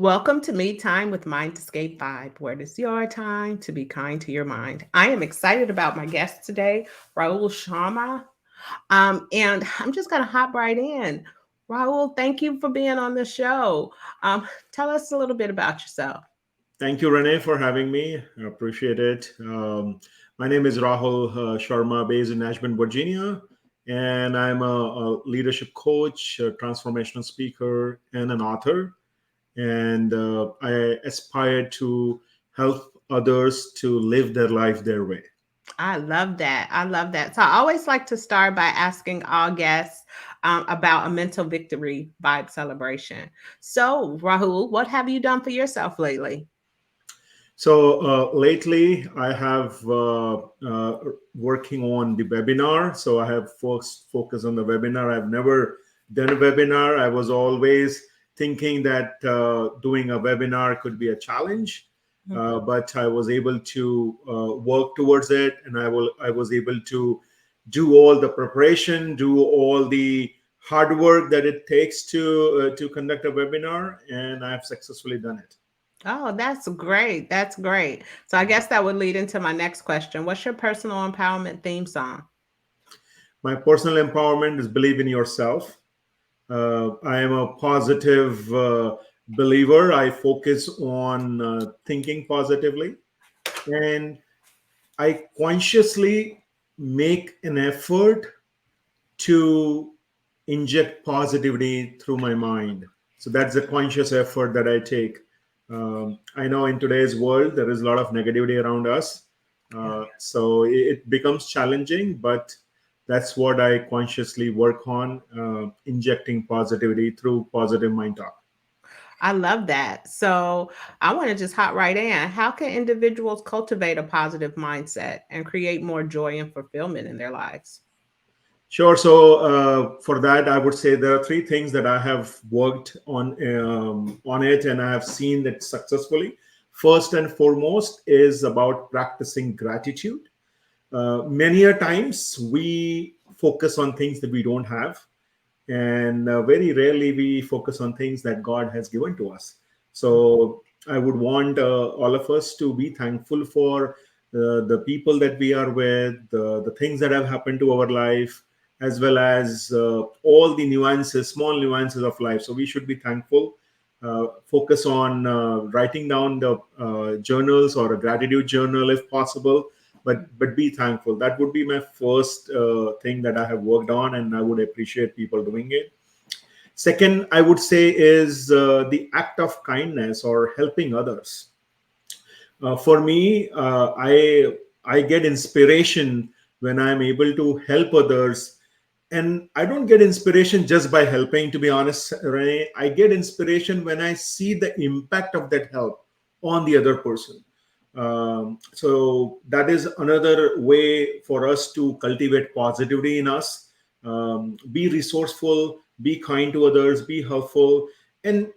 Welcome to Me Time with Mindscape Vibe, where it is your time to be kind to your mind. I am excited about my guest today, Rahul Sharma. And I'm just going to hop right in. Rahul, thank you for being on the show. Tell us a little bit about yourself. Thank you, Renee, for having me. I appreciate it. My name is Rahul Sharma, based in Nashville, Virginia, and I'm a leadership coach, a transformational speaker, and an author. And I aspire to help others to live their life their way. I love that. I love that. So I always like to start by asking all guests about a mental victory vibe celebration. So, Rahul, what have you done for yourself lately? So lately, I have working on the webinar. So I have focused on the webinar. I've never done a webinar. I was always thinking that doing a webinar could be a challenge, but I was able to work towards it, and I was able to do all the preparation, do all the hard work that it takes to conduct a webinar, and I've successfully done it. Oh, that's great. That's great. So I guess that would lead into my next question. What's your personal empowerment theme song? My personal empowerment is believe in yourself. I am a positive believer. I focus on thinking positively, and I consciously make an effort to inject positivity through my mind. So that's a conscious effort that I take. I know in today's world there is a lot of negativity around us, Yeah. so it becomes challenging. But that's what I consciously work on, injecting positivity through positive mind talk. I love that. So I want to just hop right in. How can individuals cultivate a positive mindset and create more joy and fulfillment in their lives? Sure. So for that, I would say there are three things that I have worked on it, and I have seen that successfully. First and foremost is about practicing gratitude. Many a times we focus on things that we don't have, and very rarely we focus on things that God has given to us. So I would want all of us to be thankful for the people that we are with, the things that have happened to our life, as well as all the nuances, small nuances of life. So we should be thankful. Focus on writing down the journals or a gratitude journal if possible, but be thankful. That would be my first thing that I have worked on, and I would appreciate people doing it. Second, I would say is the act of kindness or helping others. For me, I get inspiration when I'm able to help others, and I don't get inspiration just by helping. To be honest, Renee, I get inspiration when I see the impact of that help on the other person. So that is another way for us to cultivate positivity in us. Be resourceful, be kind to others, be helpful, and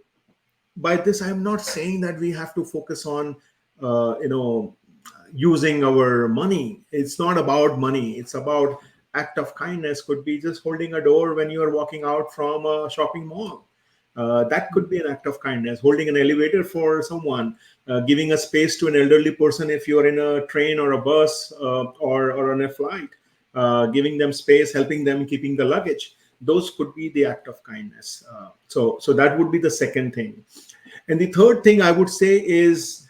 by this I'm not saying that we have to focus on using our money. It's not about money, it's about act of kindness. Could be just holding a door when you are walking out from a shopping mall. That could be an act of kindness. Holding an elevator for someone, giving a space to an elderly person if you are in a train or a bus, or on a flight, giving them space, helping them keeping the luggage. Those could be the act of kindness. So that would be the second thing. And the third thing I would say is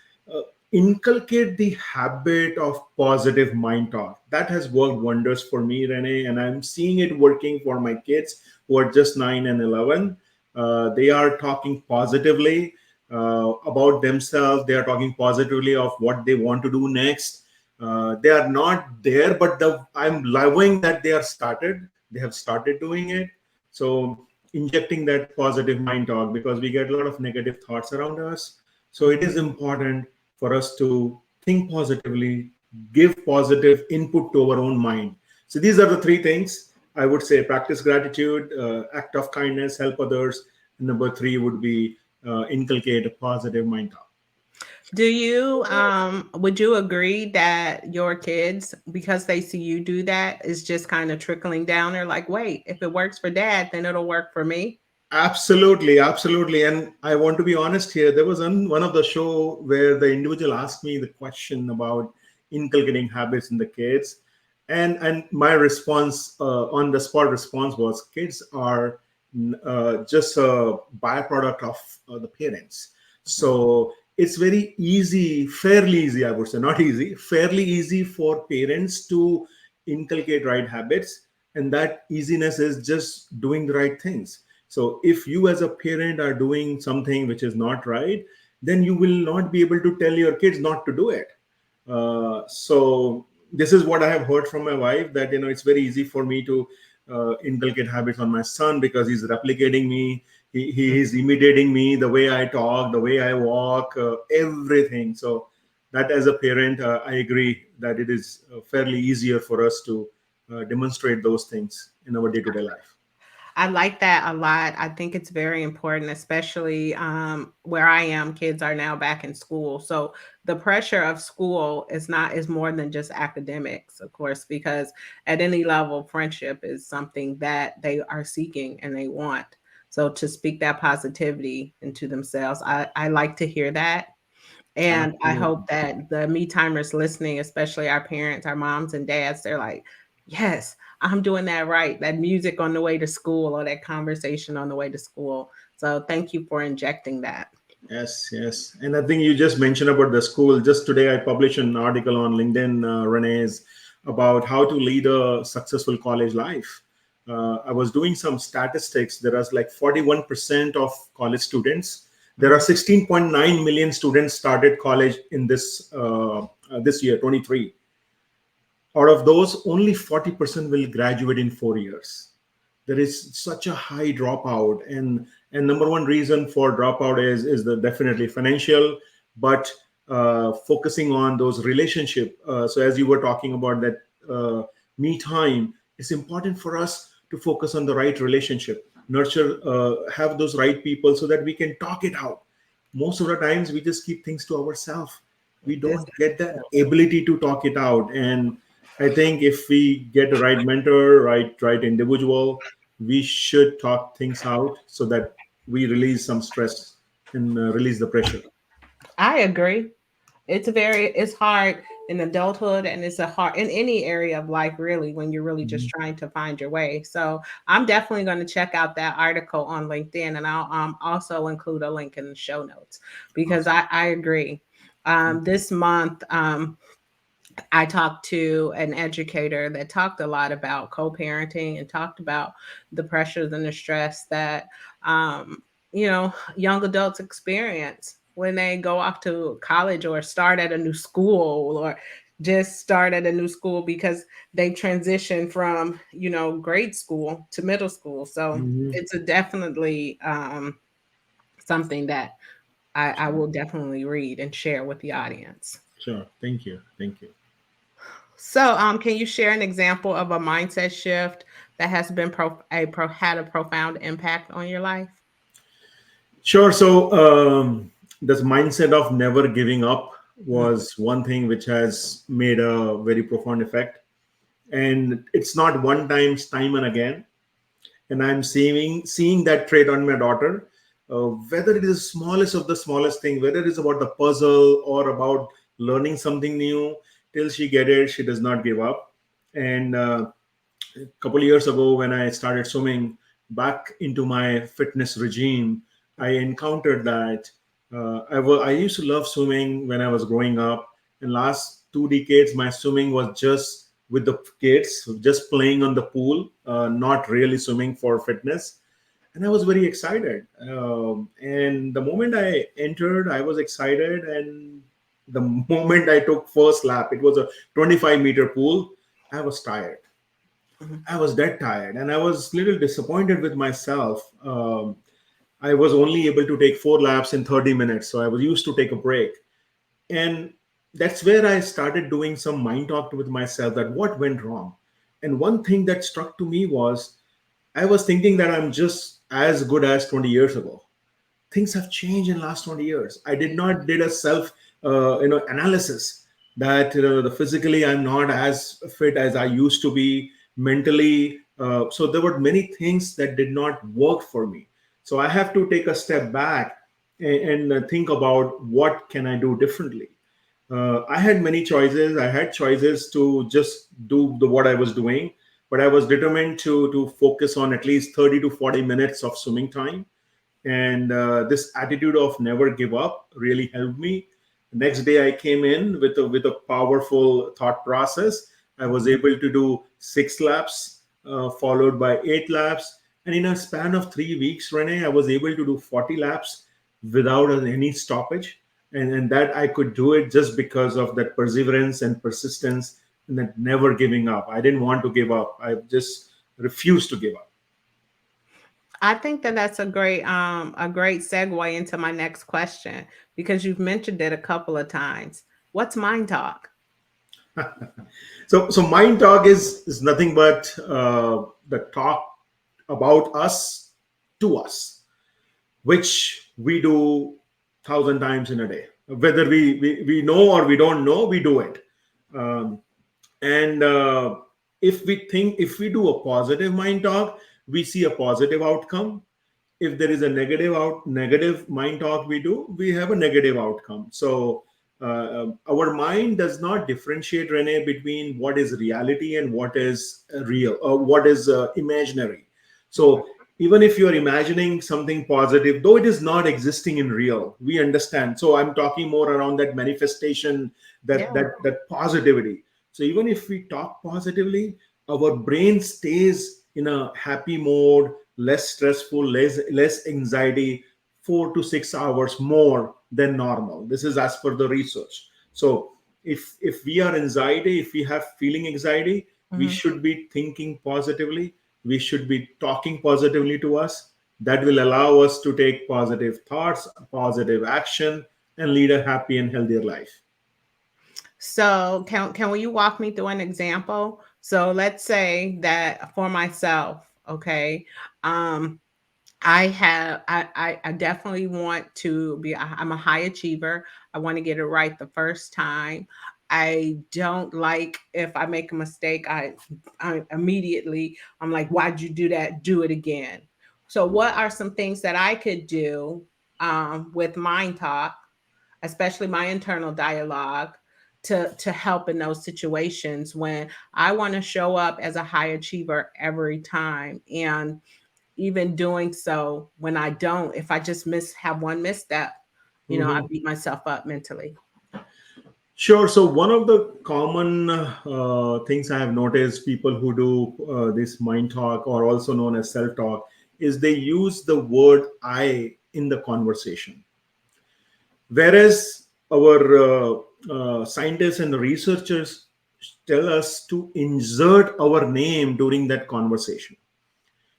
inculcate the habit of positive mind talk. That has worked wonders for me, Renee, and I'm seeing it working for my kids who are just 9 and 11. They are talking positively about themselves. They are talking positively of what they want to do next. They are not there, but I'm loving that they have started doing it. So injecting that positive mind talk, because we get a lot of negative thoughts around us. So it is important for us to think positively, give positive input to our own mind. So these are the three things I would say: practice gratitude, act of kindness, help others. And number three would be inculcate a positive mind talk. Do you would you agree that your kids, because they see you do that, is just kind of trickling down? They're like, wait, if it works for dad, then it'll work for me. Absolutely, absolutely. And I want to be honest here. There was one of the show where the individual asked me the question about inculcating habits in the kids, and my response, on the spot response, was kids are just a byproduct of the parents. So it's very easy, fairly easy, I would say, not easy, fairly easy for parents to inculcate right habits, and that easiness is just doing the right things. So if you as a parent are doing something which is not right, then you will not be able to tell your kids not to do it. So this is what I have heard from my wife, that it's very easy for me to inculcate habits on my son because he's replicating me. He is imitating me, the way I talk, the way I walk, everything. So that, as a parent, I agree that it is fairly easier for us to demonstrate those things in our day-to-day life. I like that a lot. I think it's very important, especially where I am. Kids are now back in school, so the pressure of school is more than just academics, of course, because at any level, friendship is something that they are seeking and they want. So to speak that positivity into themselves, I like to hear that. And I hope Absolutely. that the me timers listening, especially our parents, our moms and dads, they're like, yes, I'm doing that right. That music on the way to school or that conversation on the way to school. So thank you for injecting that. Yes, yes. And I think you just mentioned about the school. Just today, I published an article on LinkedIn, Renee's, about how to lead a successful college life. I was doing some statistics. There is like 41% of college students. There are Mhm. 16.9 million students started college in this year, 23. Out of those, only 40% will graduate in 4 years. There is such a high dropout, and number one reason for dropout is the definitely financial, but focusing on those relationship. So as you were talking about that, me time, it's important for us to focus on the right relationship, nurture, have those right people so that we can talk it out. Most of the times we just keep things to ourselves. We This don't is get the ability to talk it out. And I think if we get the right mentor, right individual, we should talk things out so that we release some stress and release the pressure. I agree. It's hard in adulthood, and it's a hard in any area of life really when you're really just Mhm. trying to find your way. So I'm definitely going to check out that article on LinkedIn, and I'll also include a link in the show notes because Awesome. I agree. This month, I talked to an educator that talked a lot about co-parenting and talked about the pressures and the stress that um, young adults experience when they go off to college or start at a new school or just start at a new school because they transition from grade school to middle school. So Mhm. it's a definitely something that I will definitely read and share with the audience. Sure. Thank you. Thank you. So, can you share an example of a mindset shift that has been had a profound impact on your life? Sure. So, this mindset of never giving up Mhm. was one thing which has made a very profound effect. And it's not one time and again. And I'm seeing that trait on my daughter. Whether it is smallest of the smallest thing, whether it is about the puzzle or about learning something new, till she get it, she does not give up. And a couple of years ago, when I started swimming back into my fitness regime, I encountered that I used to love swimming when I was growing up. In last 2 decades, my swimming was just with the kids, just playing on the pool, not really swimming for fitness. And I was very excited. And the moment I entered, I was excited. And the moment I took first lap, it was a 25-meter pool. I was tired. Mhm. I was dead tired, and I was a little disappointed with myself. I was only able to take 4 laps in 30 minutes, so I was used to take a break. And that's where I started doing some mind talk with myself, that what went wrong. And one thing that struck to me was I was thinking that I'm just as good as 20 years ago. Things have changed in the last 20 years. I did not did a self analysis that the physically I'm not as fit as I used to be, mentally, so there were many things that did not work for me. So I have to take a step back and think about what can I do differently. I had many choices. I had choices to just do what I was doing, but I was determined to focus on at least 30 to 40 minutes of swimming time. And this attitude of never give up really helped me. Next day I came in with a powerful thought process. I was able to do 6 laps, followed by 8 laps, and in a span of 3 weeks, Renee, I was able to do 40 laps without any stoppage. And that I could do it just because of that perseverance and persistence and that never giving up. I didn't want to give up. I just refused to give up. I think that that's a great segue into my next question because you've mentioned it a couple of times. What's mind talk? So mind talk is nothing but the talk about us to us, which we do 1,000 times in a day. Whether we know or we don't know, we do it. Um, and if we do a positive mind talk, we see a positive outcome. If there is a negative mind talk we do, we have a negative outcome. So our mind does not differentiate, Renee, between what is reality and what is real or what is imaginary. So even if you are imagining something positive, though it is not existing in real, we understand. So I'm talking more around that manifestation, that Yeah. that positivity. So even if we talk positively, our brain stays in a happy mode, less stressful, less anxiety, 4 to 6 hours more than normal. This is as per the research. So if we are anxiety, if we have feeling anxiety, we Mhm. should be thinking positively. We should be talking positively to us. That will allow us to take positive thoughts, positive action, and lead a happy and healthier life. So can you walk me through an example? So let's say that for myself, okay, um, I definitely want to be. I'm a high achiever. I want to get it right the first time. I don't like if I make a mistake. I immediately I'm like, why'd you do that? Do it again. So what are some things that I could do with mind talk, especially my internal dialogue, to help in those situations when I want to show up as a high achiever every time, and even doing so when I don't, if I just have one misstep, I Mhm. beat myself up mentally. Sure. So one of the common things I have noticed people who do this mind talk, or also known as self talk, is they use the word "I" in the conversation, whereas our scientists and researchers tell us to insert our name during that conversation.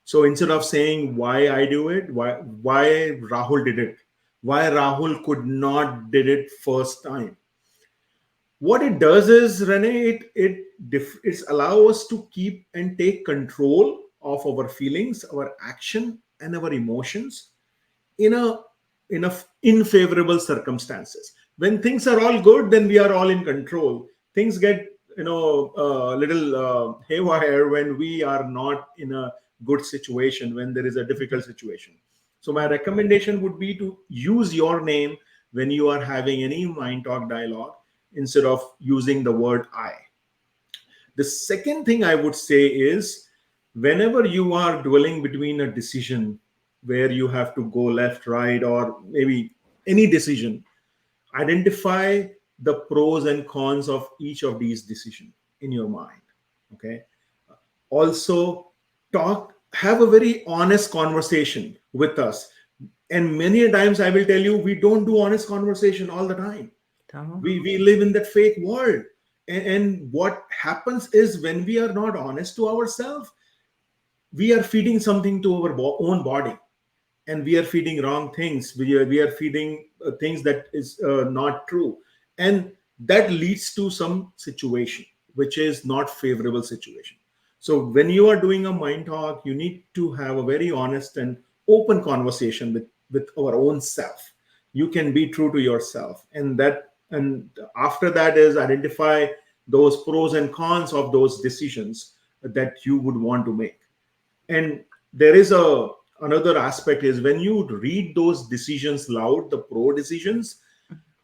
So instead of saying why I do it, why Rahul did it, why Rahul could not did it first time, what it does is, Renee, it's allow us to keep and take control of our feelings, our action, and our emotions in a unfavorable circumstances. When things are all good, then we are all in control. Things get a little haywire when we are not in a good situation, when there is a difficult situation. So my recommendation would be to use your name when you are having any mind talk dialogue instead of using the word I. The second thing I would say is, whenever you are dwelling between a decision where you have to go left, right, or maybe any decision, identify the pros and cons of each of these decisions in your mind. Okay. Also, have a very honest conversation with us. And many a times I will tell you, we don't do honest conversation all the time. So, We live in that fake world. And what happens is, when we are not honest to ourselves, we are feeding something to our own body, and we are feeding wrong things. We are feeding things that is not true, and that leads to some situation which is not favorable situation. So when you are doing a mind talk, you need to have a very honest and open conversation with our own self. You can be true to yourself, and after that is identify those pros and cons of those decisions that you would want to make. And there is another aspect is when you read those decisions loud, the pro decisions,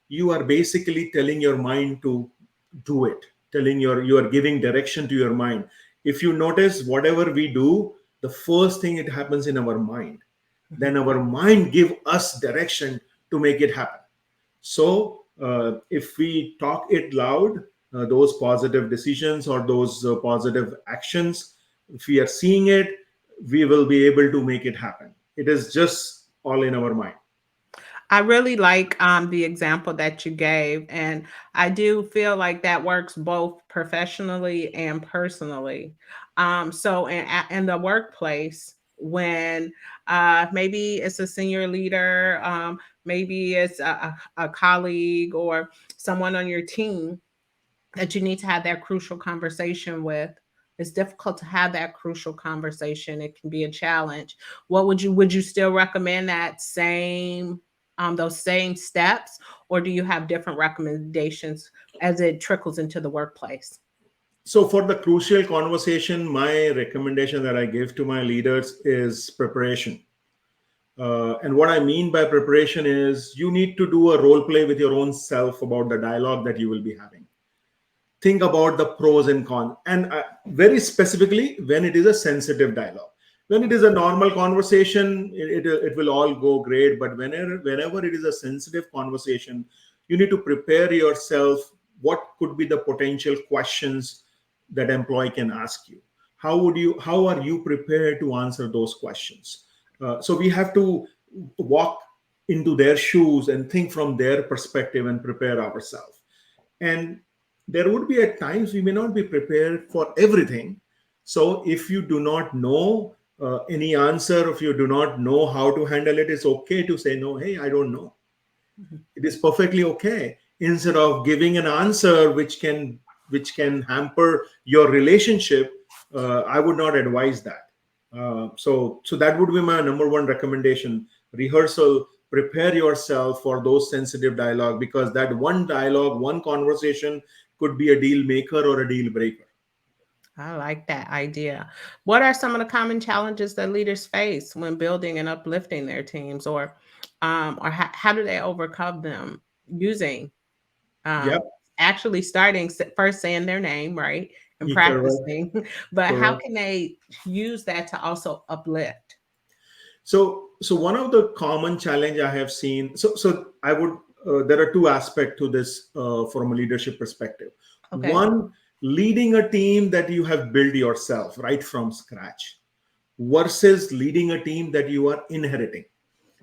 you are basically telling your mind to do it, telling you are giving direction to your mind. If you notice, whatever we do, the first thing it happens in our mind, then our mind give us direction to make it happen. So if we talk it loud, those positive decisions or those positive actions, if we are seeing it, we will be able to make it happen. It is just all in our mind. I really like the example that you gave, and I do feel like that works both professionally and personally. So in the workplace, when maybe it's a senior leader, maybe it's a colleague or someone on your team that you need to have that crucial conversation with. It's difficult to have that crucial conversation. It can be a challenge. What would you still recommend that same those same steps, or do you have different recommendations as it trickles into the workplace? So for the crucial conversation, my recommendation that I give to my leaders is preparation. And what I mean by preparation is you need to do a role play with your own self about the dialogue that you will be having. Think about the pros and cons, and very specifically when it is a sensitive dialogue. When it is a normal conversation, it will all go great. But whenever it is a sensitive conversation, you need to prepare yourself. What could be the potential questions that employee can ask you? How are you prepared to answer those questions? So we have to walk into their shoes and think from their perspective and prepare ourselves. And there would be at times we may not be prepared for everything. So if you do not know any answer, if you do not know how to handle it, it's okay to say no. Hey, I don't know. Mhm. It is perfectly okay, instead of giving an answer which can hamper your relationship. I would not advise that. So that would be my number one recommendation: rehearsal. Prepare yourself for those sensitive dialogue, because that one dialogue, one conversation could be a deal maker or a deal breaker. I like that idea. What are some of the common challenges that leaders face when building and uplifting their teams, or how do they overcome them using Yep. actually starting first saying their name, right, and Correct. practicing, but how Correct. can they use that to also uplift? So one of the common challenge I have seen. So I would. There are two aspects to this from a leadership perspective. Okay. One, leading a team that you have built yourself right from scratch, versus leading a team that you are inheriting.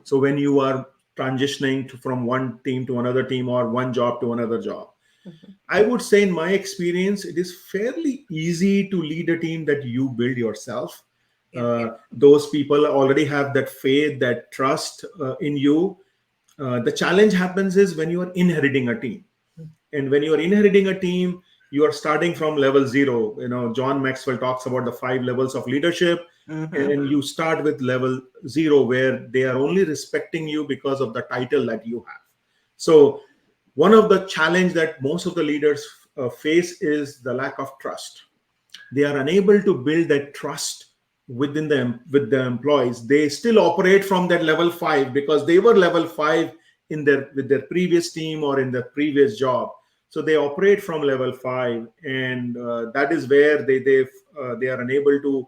So when you are transitioning from one team to another team or one job to another job, Mhm. I would say, in my experience, it is fairly easy to lead a team that you build yourself. Yeah. Those people already have that faith, that trust in you. The challenge happens is when you are inheriting a team. And when you are inheriting a team, you are starting from level zero. John Maxwell talks about the 5 levels of leadership, Mm-hmm. and you start with level zero, where they are only respecting you because of the title that you have. So one of the challenge that most of the leaders face is the lack of trust. They are unable to build that trust within them with the employees. They still operate from that level 5 because they were level 5 in their with their previous team or in their previous job. So they operate from level 5, and that is where they are unable to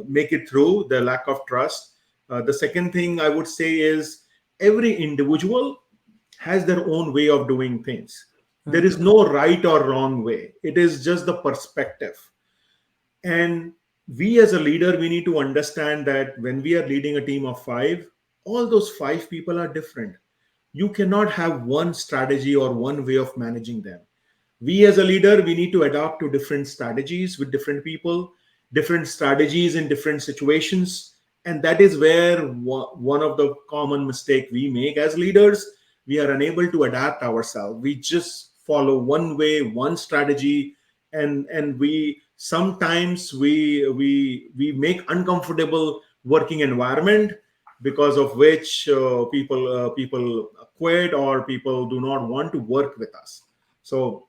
make it through the lack of trust. The second thing I would say is every individual has their own way of doing things. There is Mm-hmm. no right or wrong way. It is just the perspective. And we as a leader, we need to understand that when we are leading a team of 5, all those 5 people are different. You cannot have one strategy or one way of managing them. We as a leader, we need to adapt to different strategies with different people, different strategies in different situations. And that is where one of the common mistake we make as leaders, we are unable to adapt ourselves. We just follow one way, one strategy, and we sometimes we make uncomfortable working environment, because of which people quit, or people do not want to work with us. So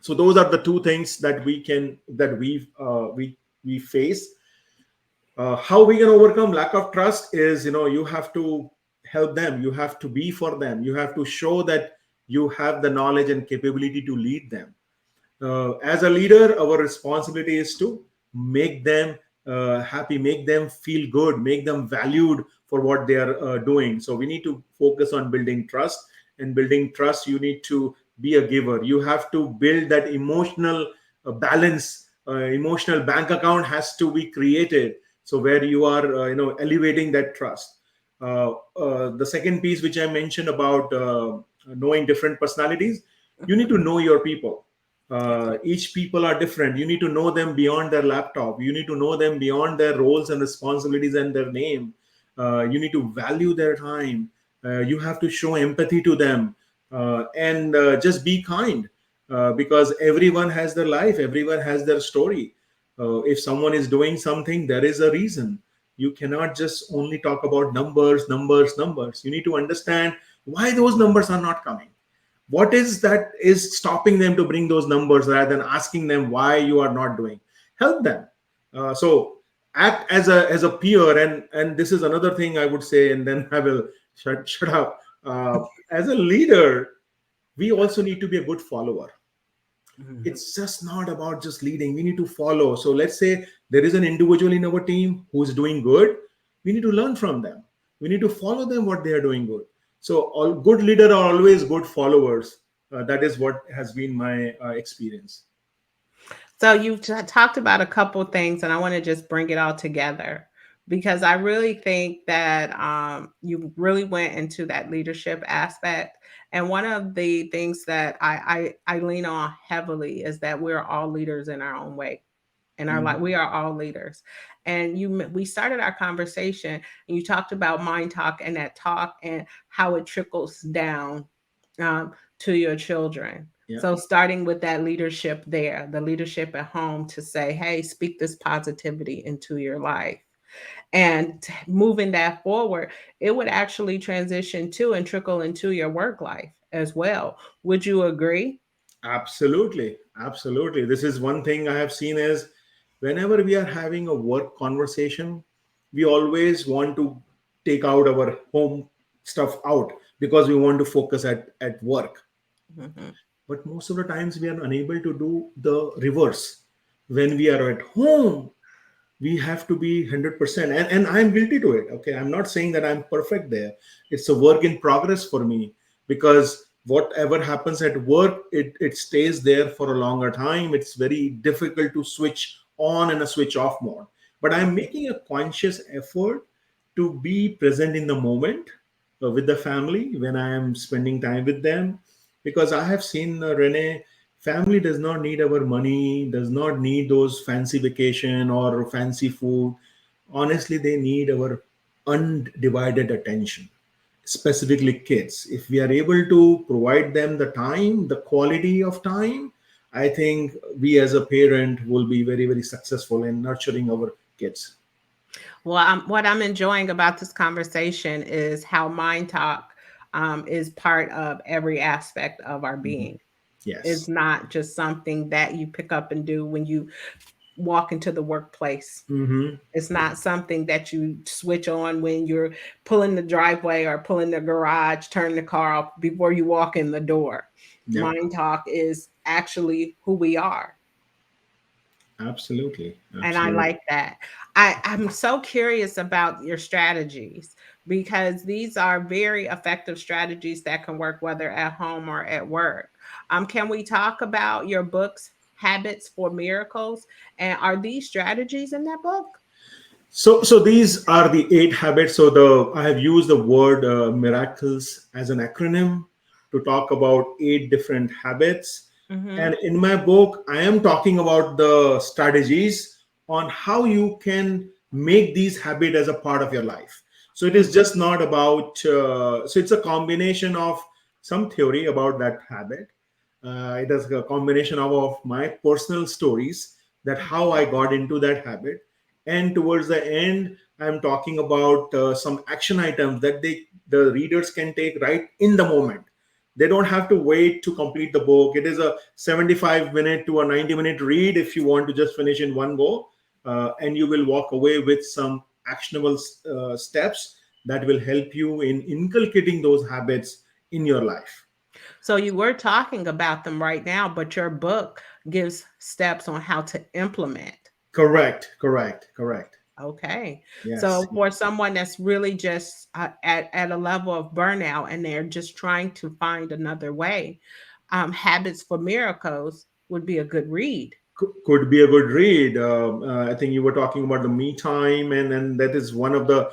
those are the two things that we face. How we can overcome lack of trust is, you have to help them, you have to be for them, you have to show that you have the knowledge and capability to lead them. As a leader, our responsibility is to make them happy, make them feel good, make them valued for what they are doing. So we need to focus on building trust. And building trust, you need to be a giver. You have to build that emotional balance. Emotional bank account has to be created. So where you are, elevating that trust. The second piece, which I mentioned about knowing different personalities, you need to Mhm. know your people. Okay. Each people are different. You need to know them beyond their laptop. You need to know them beyond their roles and responsibilities and their name. You need to value their time. You have to show empathy to them, and just be kind, because everyone has their life, everyone has their story. If someone is doing something, there is a reason. You cannot just only talk about numbers, numbers, numbers. You need to understand why those numbers are not coming. What is that is stopping them to bring those numbers, rather than asking them why you are not doing. Help them. So act as a peer. And this is another thing I would say, and then I will shut up. As a leader, we also need to be a good follower. Mhm. It's just not about just leading. We need to follow. So let's say there is an individual in our team who's doing good. We need to learn from them. We need to follow them what they are doing good. So all good leaders are always good followers. That is what has been my experience. So you've talked about a couple things, and I want to just bring it all together because I really think that you really went into that leadership aspect. And one of the things that I lean on heavily is that we're all leaders in our own way. In our life, Mhm. we are all leaders. And we started our conversation, and you talked about mind talk and that talk and how it trickles down to your children. Yeah, So starting with that leadership there, the leadership at home to say, hey, speak this positivity into your life. And moving that forward, it would actually transition to and trickle into your work life as well. Would you agree? absolutely. Absolutely. This is one thing I have seen is whenever we are having a work conversation, we always want to take out our home stuff out because we want to focus at work. Mhm. But most of the times we are unable to do the reverse. When we are at home, we have to be 100%, and I'm guilty to it. Okay, I'm not saying that I'm perfect there. It's a work in progress for me, because whatever happens at work, it stays there for a longer time. It's very difficult to switch on and a switch off mode. But I'm making a conscious effort to be present in the moment, with the family when I am spending time with them. Because I have seen, Renee, family does not need our money, does not need those fancy vacation or fancy food. Honestly, they need our undivided attention, specifically kids. If we are able to provide them the time, the quality of time, I think we as a parent will be very, very successful in nurturing our kids. Well, what I'm enjoying about this conversation is how mind talk is part of every aspect of our Mhm. being. It's Yes. not just something that you pick up and do when you walk into the workplace. Hmm. It's not something that you switch on when you're pulling the driveway or pulling the garage, turn the car off before you walk in the door. Yep. Mind talk is actually who we are. Absolutely. And I Absolutely. like that. I'm so curious about your strategies because these are very effective strategies that can work whether at home or at work. Can we talk about your book's Habits for Miracles? And are these strategies in that book? So these are the 8 habits. So the I have used the word miracles as an acronym to talk about 8 different habits. Mm-hmm. And in my book, I am talking about the strategies on how you can make these habits as a part of your life. So it is Mm-hmm. just not about. So it's a combination of some theory about that habit. It is a combination of my personal stories, that how I got into that habit. And towards the end, I'm talking about some action items that the readers can take right in the moment. They don't have to wait to complete the book. It is a 75-minute to a 90-minute read if you want to just finish in one go. and you will walk away with some actionable steps that will help you in inculcating those habits in your life. So you were talking about them right now, but your book gives steps on how to implement. Correct, correct, correct. Okay. Yes. So for someone that's really just at a level of burnout and they're just trying to find another way, Habits for Miracles would be a good read. Could be a good read. I think you were talking about the me time, and that is one of the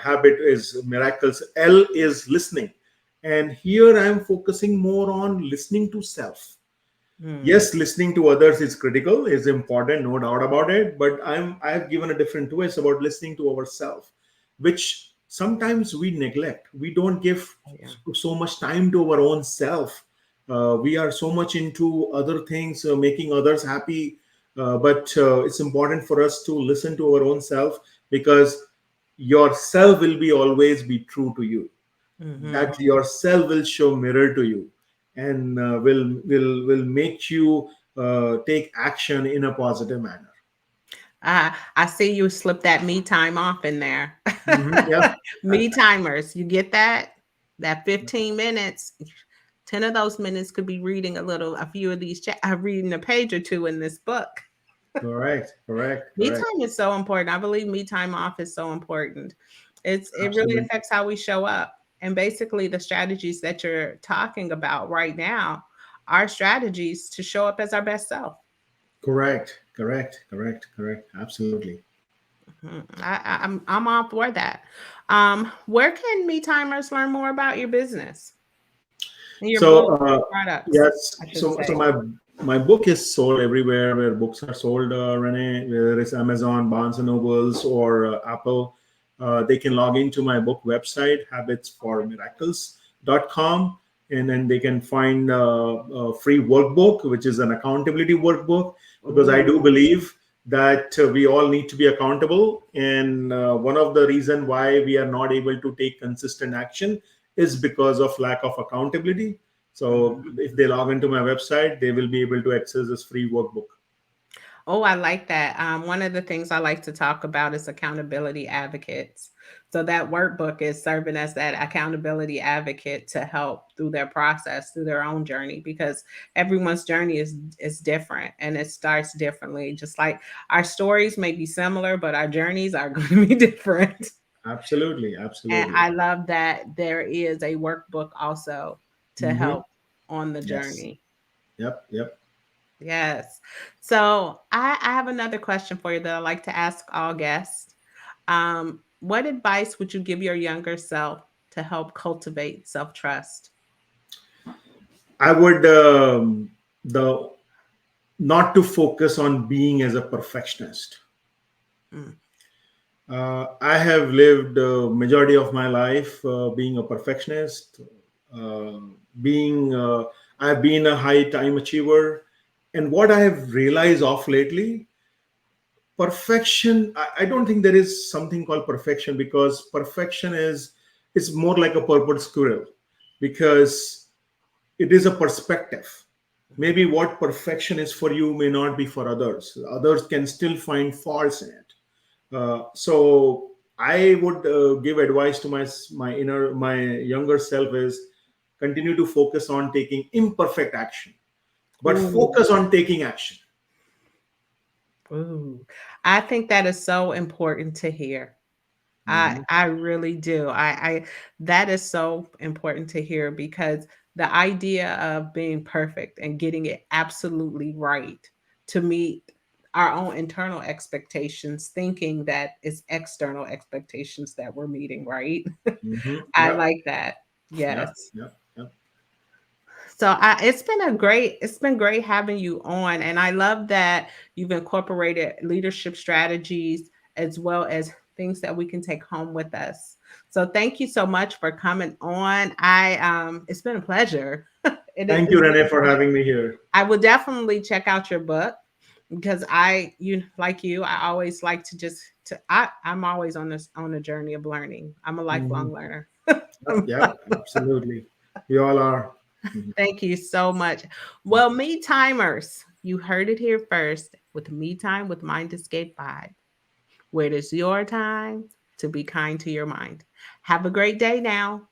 habit is miracles. L is listening, and here I am focusing more on listening to self. Hmm. Yes, listening to others is critical, is important, no doubt about it, but I've given a different twist about listening to ourselves, which sometimes we neglect. We don't give Oh, yeah. so much time to our own self. We are so much into other things, making others happy, but it's important for us to listen to our own self, because yourself will be always be true to you. Hmm. That yourself will show mirror to you, and will make you take action in a positive manner. I see you slip that me time off in there. Yeah. Me timers, you get that? That 15 minutes. 10 of those minutes could be reading a few of these, reading a page or two in this book. Correct, correct, Me correct. time is so important. I believe me time off is so important. It really Absolutely. affects how we show up. And basically the strategies that you're talking about right now are strategies to show up as our best self. Correct, correct, correct, correct. Absolutely. Mhm. I'm all for that. Where can me timers learn more about your business and your So book, your products, yes, I should so say? my book is sold everywhere where books are sold, Renee, whether it's Amazon, Barnes and Nobles, or Apple. They can log into my book website, habitsformiracles.com, and then they can find a free workbook, which is an accountability workbook, because I do Ooh. believe that we all need to be accountable. And one of the reason why we are not able to take consistent action is because of lack of accountability. So Mhm. if they log into my website, they will be able to access this free workbook. Oh, I like that. One of the things I like to talk about is accountability advocates. So that workbook is serving as that accountability advocate to help through their process, through their own journey, because everyone's journey is different and it starts differently. Just like our stories may be similar, but our journeys are going to be different. Absolutely, And absolutely. I love that there is a workbook also to Hmm. help on the Yes. journey. Yep. Yep. Yes. So I have another question for you that I like to ask all guests. What advice would you give your younger self to help cultivate self trust? I would the not to focus on being as a perfectionist. Mm. I have lived majority of my life being a perfectionist, uh, being I've been a high time achiever, and what I have realized of lately, perfection. I don't think there is something called perfection, because perfection is more like a purple squirrel, because it is a perspective. Maybe what perfection is for you may not be for others. Others can still find faults in it. So I would give advice to my younger self is continue to focus on taking imperfect action, but Ooh, focus on taking action. ooh. I think that is so important to hear. Mhm. I really do. I that is so important to hear because the idea of being perfect and getting it absolutely right to meet our own internal expectations, thinking that it's external expectations that we're meeting, right? I Yep. like that. Yep. Yes. Yep. Yep. So it's been great having you on, and I love that you've incorporated leadership strategies as well as things that we can take home with us. So thank you so much for coming on. It's been a pleasure. Thank you, It's been Renee, a for pleasure. having me here. I will definitely check out your book because I always like to I'm always on a journey of learning. I'm a Mhm. lifelong learner. Yep. Yep. Absolutely. We all are. Mhm. Thank you so much. Well, me timers. You heard it here first with Me Time with Mind Escape Vibe, where it is your time to be kind to your mind. Have a great day now.